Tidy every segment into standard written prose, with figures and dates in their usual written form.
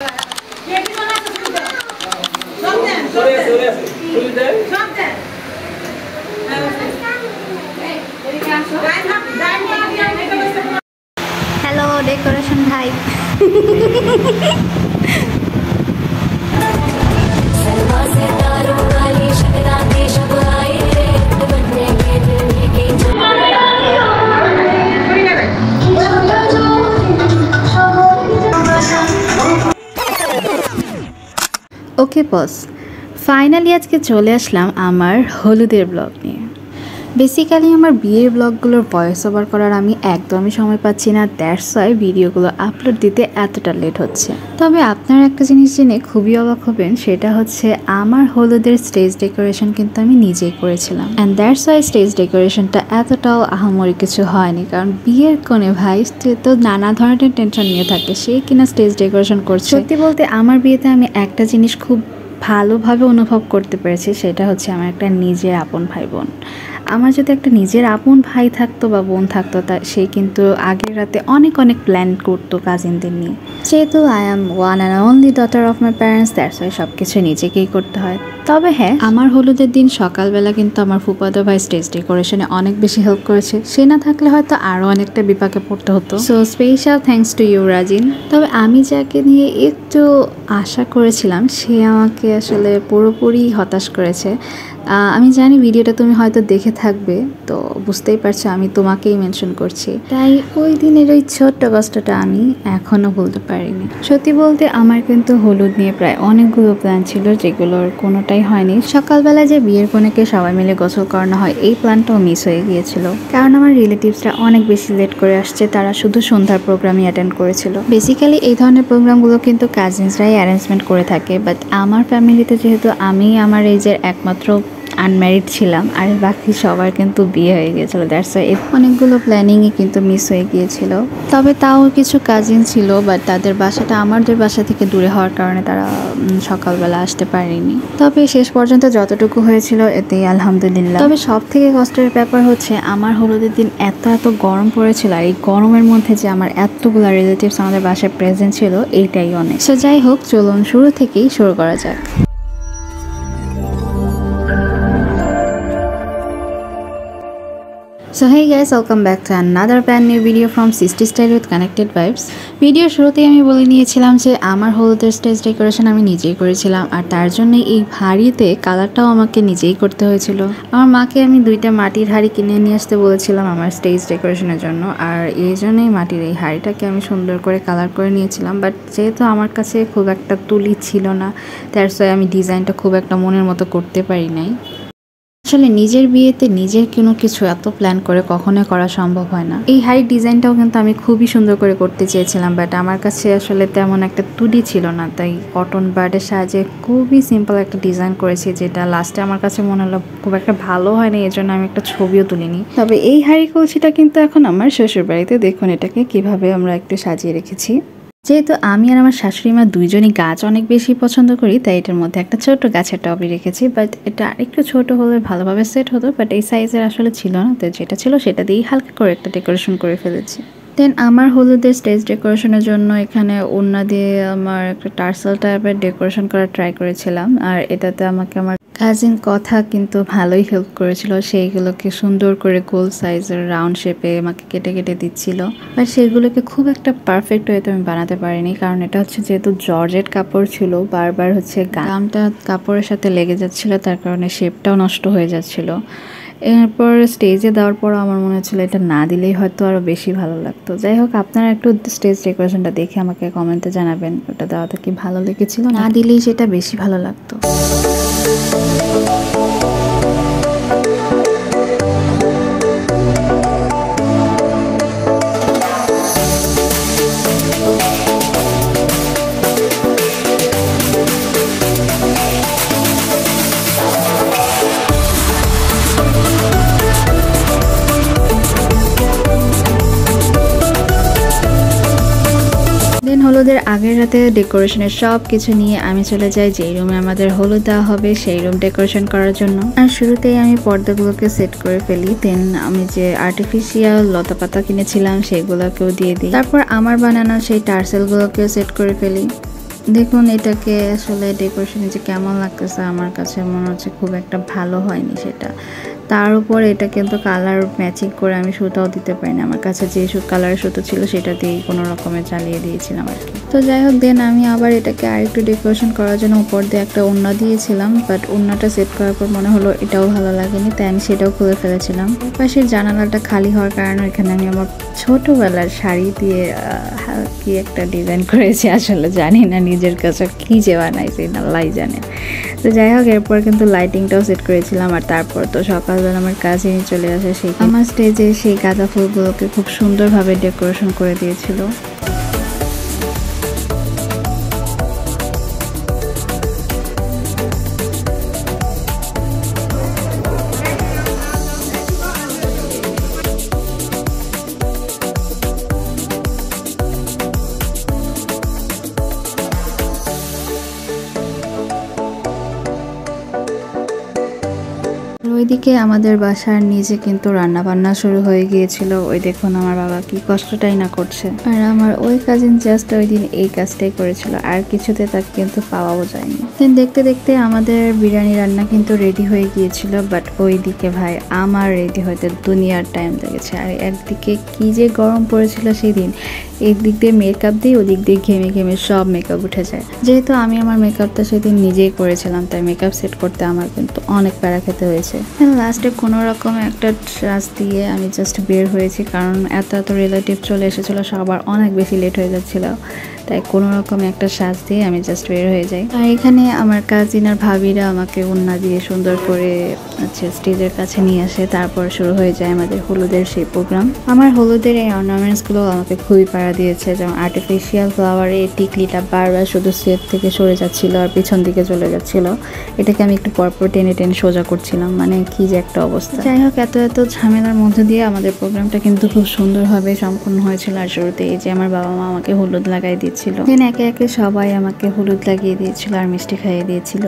Hello decoration भाई okay बस finally आज के चले आसलाम आमार हलुदेर ब्लग निये। बेसिकली आमार बिয়ের ব্লগগুলোর ভয়েস ওভার করার আমি একদমই সময় পাচ্ছি না, দ্যাটস ওয়াই ভিডিওগুলো আপলোড দিতে এতটা লেট হচ্ছে। তবে আপনারা একটা জিনিস জেনে খুবই অবাক হবেন, সেটা হচ্ছে আমার হলুদের স্টেজ ডেকোরেশন কিন্তু আমি নিজেই করেছিলাম। অ্যান্ড দ্যাটস ওয়াই স্টেজ ডেকোরেশনটা এতটাও আহামরি কিছু হয়নি, কারণ বিয়ের কোণে ভাই তো নানা ধরনের টেনশন নিয়ে থাকে, সে কিনা স্টেজ ডেকোরেশন করছে। সত্যি বলতে আমার বিয়েতে আমি একটা জিনিস খুব ভালোভাবে অনুভব করতে পেরেছি, সেটা হচ্ছে আমার একটা নিজের আপন ভাই বোন। আমার যদি একটা নিজের আপন ভাই থাকতো বা বোন থাকতো, তা সে কিন্তু আগের রাতে অনেক অনেক প্ল্যান করতো কাজিনদের নিয়ে। যেহেতু I am one and only daughter of my parents, that's why সব কিছু নিজেকেই করতে হয়। তবে হ্যাঁ, আমার হলুদের দিন সকালবেলা কিন্তু আমার ফুফাতো ভাই স্টেজ ডেকোরেশনে অনেক বেশি হেল্প করেছে। সে না থাকলে হয়তো আরও অনেকটা বিপাকে পড়তে হতো। So special thanks to you Rajin. তবে আমি যাকে নিয়ে একটু আশা করেছিলাম, সে আমাকে আসলে পুরোপুরি হতাশ করেছে। আমি জানি ভিডিওটা তুমি হয়তো দেখে থাকবে, তো বুঝতেই পারছো আমি তোমাকেই মেনশন করছি। তাই ওই দিনের ওই ছোট্ট কষ্টটা আমি এখনও ভুলতে পারিনি। সত্যি বলতে আমার কিন্তু হলুদ নিয়ে প্রায় অনেকগুলো প্ল্যান ছিল, যেগুলোর কোনোটাই হয়নি। সকালবেলা যে বিয়ের কনেকে সবাই মিলে গোসল করানো হয়, এই প্ল্যানটাও মিস হয়ে গিয়েছিল, কারণ আমার রিলেটিভসরা অনেক বেশি লেট করে আসছে। তারা শুধু সন্ধ্যার প্রোগ্রামই অ্যাটেন্ড করেছিল। বেসিক্যালি এই ধরনের প্রোগ্রামগুলো কিন্তু কাজিনসরাই অ্যারেঞ্জমেন্ট করে থাকে, বাট আমার ফ্যামিলিতে যেহেতু আমি আমার এজের একমাত্র আনম্যারিড ছিলাম, আর বাকি সবার কিন্তু বিয়ে হয়ে গিয়েছিল, দ্যাটস ওয়াই অনেকগুলো প্ল্যানিংই কিন্তু মিস হয়ে গিয়েছিল। তবে তাও কিছু কাজিন ছিল, বাট তাদের বাসাটা আমাদের বাসা থেকে দূরে হওয়ার কারণে তারা সকালবেলা আসতে পারেনি। তবে শেষ পর্যন্ত যতটুকু হয়েছিল এতেই আলহামদুলিল্লাহ। তবে সব থেকে কষ্টের ব্যাপার হচ্ছে আমার হলুদের দিন এত গরম পড়েছিল, আর এই গরমের মধ্যে যে আমার এতগুলো রিলেটিভস আমাদের বাসায় প্রেজেন্ট ছিল, এইটাই অনেক। সো যাই হোক, চলুন শুরু থেকেই শুরু করা যাক। So hey guys, welcome back to another brand new video from Sisti Style with Connected Vibes. ভিডিওর শুরুতেই আমি বলে নিয়েছিলাম যে আমার হলুদের স্টেজ ডেকোরেশন আমি নিজেই করেছিলাম, আর তার জন্য এই হাঁড়িতে কালারটাও আমাকে নিজেই করতে হয়েছিল। আমার মাকে আমি 2টা মাটির হাঁড়ি কিনে নিয়ে আসতে বলেছিলাম আমার স্টেজ ডেকোরেশনের জন্য, আর এই জন্যই মাটির এই হাঁড়িটাকে আমি সুন্দর করে কালার করে নিয়েছিলাম। বাট যেহেতু আমার কাছে খুব একটা তুলি ছিল না, দ্যাটস ওয়াই আমি ডিজাইনটা খুব একটা মনের মতো করতে পারি নাই। আসলে নিজের বিয়েতে নিজের কোনো কিছু এত প্ল্যান করে কখনোই করা সম্ভব হয় না। এই হাড়ির ডিজাইনটাও কিন্তু আমি খুবই সুন্দর করে করতে চেয়েছিলাম, বাট আমার কাছে আসলে তেমন একটা তুলি ছিল না, তাই কটন বার্ডের সাহায্যে খুবই সিম্পল একটা ডিজাইন করেছি, যেটা লাস্টে আমার কাছে মনে হলো খুব একটা ভালো হয়নি, এই জন্য আমি একটা ছবিও তুলিনি। তবে এই হাড়ি কলসিটা কিন্তু এখন আমার শ্বশুর বাড়িতে, দেখুন এটাকে কিভাবে আমরা একটু সাজিয়ে রেখেছি। যেহেতু আমি আর আমার শাশুড়ি মা দুইজনই গাছ অনেক বেশি পছন্দ করি, তাই এটার মধ্যে একটা ছোট গাছের টবই রেখেছি। বাট এটা একটু ছোট হলে ভালোভাবে সেট হতো, বাট এই সাইজের আসলে ছিল না, তো যেটা ছিল সেটা দিয়েই হালকা করে একটা ডেকোরেশন করে ফেলেছি। দেন আমার হলুদের স্টেজ ডেকোরেশনের জন্য এখানে ওড়না দিয়ে আমার একটা টার্সেল টাইপের ডেকোরেশন করার ট্রাই করেছিলাম, আর এটাতে আমাকে আমার কাজিন কথা কিন্তু ভালোই হেল্প করেছিল। সেইগুলোকে সুন্দর করে গোল সাইজের রাউন্ড শেপে আমাকে কেটে কেটে দিচ্ছিল, বাট সেগুলোকে খুব একটা পারফেক্ট হয়তো আমি বানাতে পারিনি, কারণ এটা হচ্ছে যেহেতু জর্জেট কাপড় ছিল, বারবার হচ্ছে গামটা কাপড়ের সাথে লেগে যাচ্ছিল, তার কারণে শেপটাও নষ্ট হয়ে যাচ্ছিল। এরপর স্টেজে দেওয়ার পর আমার মনে হচ্ছিল এটা না দিলেই হয়তো আরও বেশি ভালো লাগতো। যাই হোক, আপনারা একটু স্টেজ ডেকোরেশনটা দেখে আমাকে কমেন্টে জানাবেন ওটা দেওয়াতে কি ভালো লেগেছিল, না দিলেই সেটা বেশি ভালো লাগতো। হলুদের আগের রাতে ডেকোরেশনের সব কিছু নিয়ে আমি চলে যাই যেই রুমে আমাদের হলুদ দেওয়া হবে, সেই রুম ডেকোরেশন করার জন্য। আর শুরুতেই আমি পর্দাগুলোকে সেট করে ফেলি, দেন আমি যে আর্টিফিশিয়াল লতা পাতা কিনেছিলাম সেগুলোকেও দিয়ে দিই। তারপর আমার বানানো সেই টার্সেলগুলোকেও সেট করে ফেলি। দেখুন এটাকে আসলে ডেকোরেশনে যে কেমন লাগতেছে, আমার কাছে মনে হচ্ছে খুব একটা ভালো হয়নি সেটা। তার উপর এটা কিন্তু কালার ম্যাচিং করে আমি সুতাও দিতে পারিনি, আমার কাছে যে কালারের সুতো ছিল সেটা দিয়েই কোনো রকমে চালিয়ে দিয়েছিলাম আর কি। তো যাই হোক, দেন আমি আবার এটাকে আরেকটু ডেকোরেশন করার জন্য উপর দিয়ে একটা ওড়না দিয়েছিলাম, বাট ওড়নাটা সেট করার পর মনে হলো এটাও ভালো লাগেনি, তাই আমি সেটাও খুলে ফেলেছিলাম। পাশের জানালাটা খালি হওয়ার কারণে এখানে আমি আমার ছোটোবেলার শাড়ি দিয়ে কি একটা ডিজাইন করেছি, আসলে জানি না নিজের কাছে কি যে বানাইছি আল্লাহ জানে। তো যাই হোক, এরপর কিন্তু লাইটিংটাও সেট করেছিলাম, আর তারপর তো সকালবেলা আমার কাজিনই চলে আসে, সেই আমার স্টেজে সেই গাঁদা ফুলগুলোকে খুব সুন্দরভাবে ডেকোরেশন করে দিয়েছিল। ওইদিকে আমাদের বাসার নিচে কিন্তু রান্না বান্না শুরু হয়ে গিয়েছিল। ওই দেখুন আমার বাবা কি কষ্টটাই না করছে, আর আমার ওই কাজিন জাস্ট ওই দিন এই কাজটাই করেছিল, আর কিছুতে তাকে কিন্তু পাওয়াও যায়নি। দেন দেখতে দেখতে আমাদের বিরিয়ানি রান্না কিন্তু রেডি হয়ে গিয়েছিল, বাট ওইদিকে ভাই আমার রেডি হইতে দুনিয়ার টাইম লেগেছে। আর একদিকে কি যে গরম পড়েছিল সেদিন, এই দিক দিয়ে মেকআপ দিই, ওদিক দিয়ে ঘেমে ঘেমে সব মেকআপ উঠে যায়। যেহেতু আমি আমার মেকআপটা সেদিন নিজেই করেছিলাম, তাই মেকআপ সেট করতে আমার কিন্তু অনেক প্যারা খেতে হয়েছে। লাস্টে কোনো রকম একটা সাজ দিয়ে আমি জাস্ট বের হয়েছি, কারণ এত রিলেটিভ চলে এসেছিলো, সবার অনেক বেশি লেট হয়ে যাচ্ছিল, তাই কোনো রকম একটা সাজ দিয়ে আমি জাস্ট বের হয়ে যাই। আর এখানে আমার কাজিন আর ভাবিরা আমাকে ওড়না দিয়ে সুন্দর করে স্টেজের কাছে নিয়ে আসে, তারপর শুরু হয়ে যায় আমাদের হলুদের সেই প্রোগ্রাম। আমার হলুদের এই অর্নামেন্টসগুলো আমাকে খুবই পাড়া দিয়েছে, যেমন আর্টিফিশিয়াল ফ্লাওয়ারে এই টিকলিটা বারবার শুধু সেট থেকে সরে যাচ্ছিল আর পিছন দিকে চলে যাচ্ছিল, এটাকে আমি একটু পরপর টেনে টেনে সোজা করছিলাম, মানে কি যে একটা অবস্থা। যাই হোক, এত ঝামেলার মধ্যে দিয়ে আমাদের প্রোগ্রামটা কিন্তু খুব সুন্দরভাবে সম্পন্ন হয়েছিল। আর শুরুতে এই যে আমার বাবা মা আমাকে হলুদ লাগাই দিচ্ছিল, দেন একে একে সবাই আমাকে হলুদ লাগিয়ে দিয়েছিল আর মিষ্টি খাইয়ে দিয়েছিল।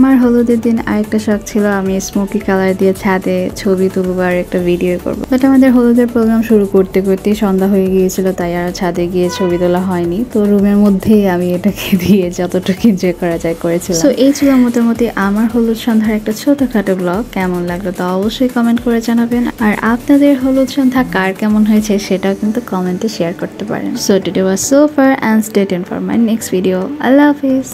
আমার হলুদের দিন আরেকটা শখ ছিল আমি স্মোকি কালার দিয়ে ছাদে ছবি তুলবো আর একটা ভিডিও করবো, বাট আমাদের হলুদের প্রোগ্রাম শুরু করতে করতে সন্ধ্যা হয়ে গিয়েছিল, তাই আর ছাদে গিয়ে ছবি তোলা হয়নি। তো রুমের মধ্যেই আমি এটাকে দিয়ে যতটুকু এনজয় করা যায় করেছিলাম। তো এই ছিল মোটামুটি আমার হলুদ সন্ধ্যার একটা ছোটখাটো ব্লগ। কেমন লাগলো তা অবশ্যই কমেন্ট করে জানাবেন, আর আপনাদের হলুদ সন্ধ্যা কার কেমন হয়েছে সেটাও কিন্তু কমেন্টে শেয়ার করতে পারেন। So today was so far, and stay tuned for my next video. Allah Hafiz.